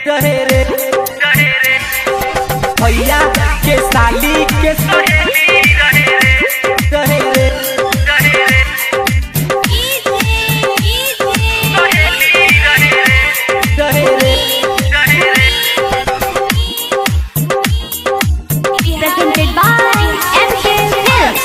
रहे रे भैया के साली के सहेली रहे रे Presented by MK Films.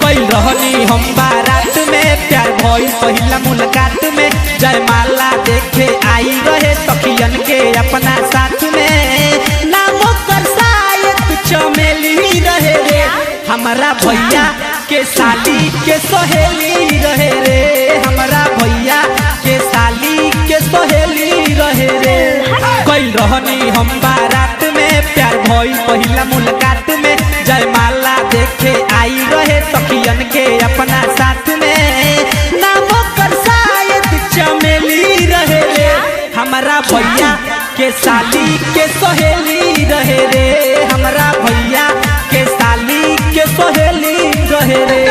कई रहनी हम बारात में प्यार भइल पहिला मुलाकात में जयमाला देखे आई रहे सखियन के अपना साथ में नाम कर शायद चमेली रहे रे हमारा भैया के साली के सहेली रहे रे हमारा भैया के साली के सहेली रहे रे कई रहनी हम बारात में प्यार भइल पहिला मुलाकात में जयमाला देखे आई रहे सखियन के अपना साथ में नाम कर शायद चमेली रहे रे हमारा भैया के साली के सहेली रहे रे हमारा भैया के साली के सहेली रहे रे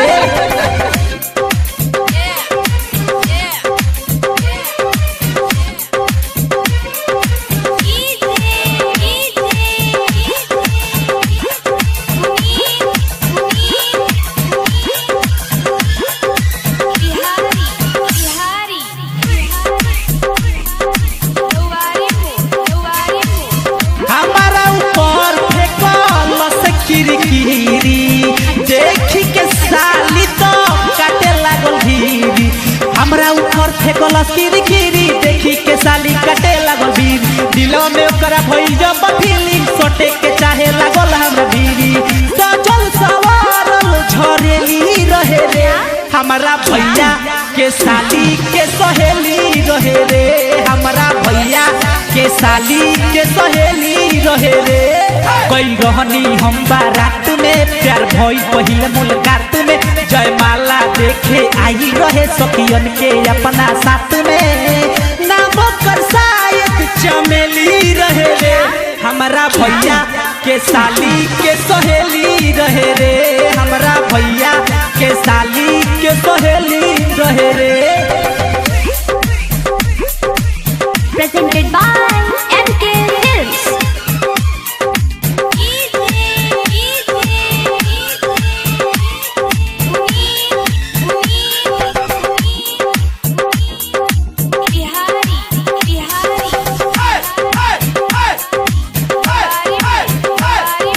देखी के साली तो काटे लागल भीरी हमरा ऊपर फेंकल किरकिरी देखी के साली काटे लागल भीरी दिलो में ओकरा भइल जब फीलिंग सटे के चाहे लागल हमरा भीरी सजल सवारल झरेली रहे रे हमारा भैया के साली के सहेली रहे रे हमारा भैया के साली के सहेली रहे रे कई रहनी हम बारात में प्यार भइल पहिला मुलाकात में जयमाला देखे आई रहे सखियन के अपना साथ में नाम कर शायद चमेली रहे रे हमारा भैया के साली के सहेली रहे रे हमारा भैया के साली के सहेली रहे रे Presented by MK Films.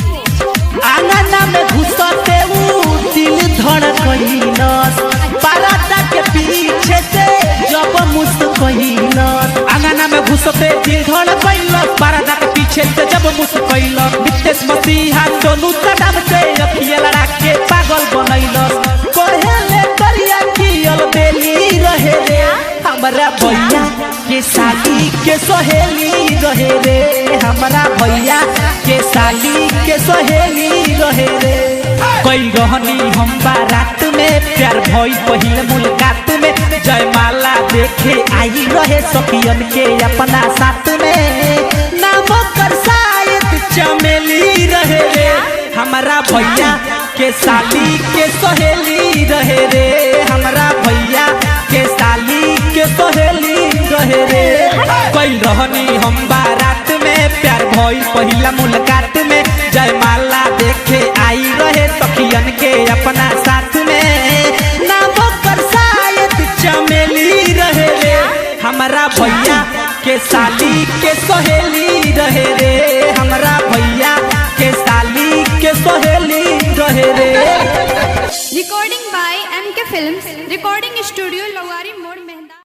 आंगना में घुसते ऊ दिल धड़कइलस पारदा के पीछे से जब मुस्कइलस आंगना में घुसते दिल धड़कइलस पारदा के पीछे से जब मुस्कइलस नितेश मसीहा सोनू कदम से अखिया लड़ा के पागल बनइलस कहेले करिया कियल बेली रहे रे हमारा भैया के साली के सहेली रहे रे हमारा भैया के साली के सहेली रहे रे कई रहनी हम बारात में प्यार भइल पहिला मुलाकात में जयमाला देखे आई रहे सखियन के अपना साथ में नाम कर शायद चमेली रहे रे हमारा भैया के साली के सहेली रहे रे हमारा भैया के साली के सहेली रहे रे कई रहनी हम बारात में प्यार भइल पहिला मुलाकात में जयमाला देखे आई रहे सखियन के अपना साथ में नाम कर शायद चमेली रहे रे हमारा भैया के साली के सहेली रहे रे हमारा भैया के साली के सहेली रहे रे Recording by MK Films, Recording Studio, Lowari.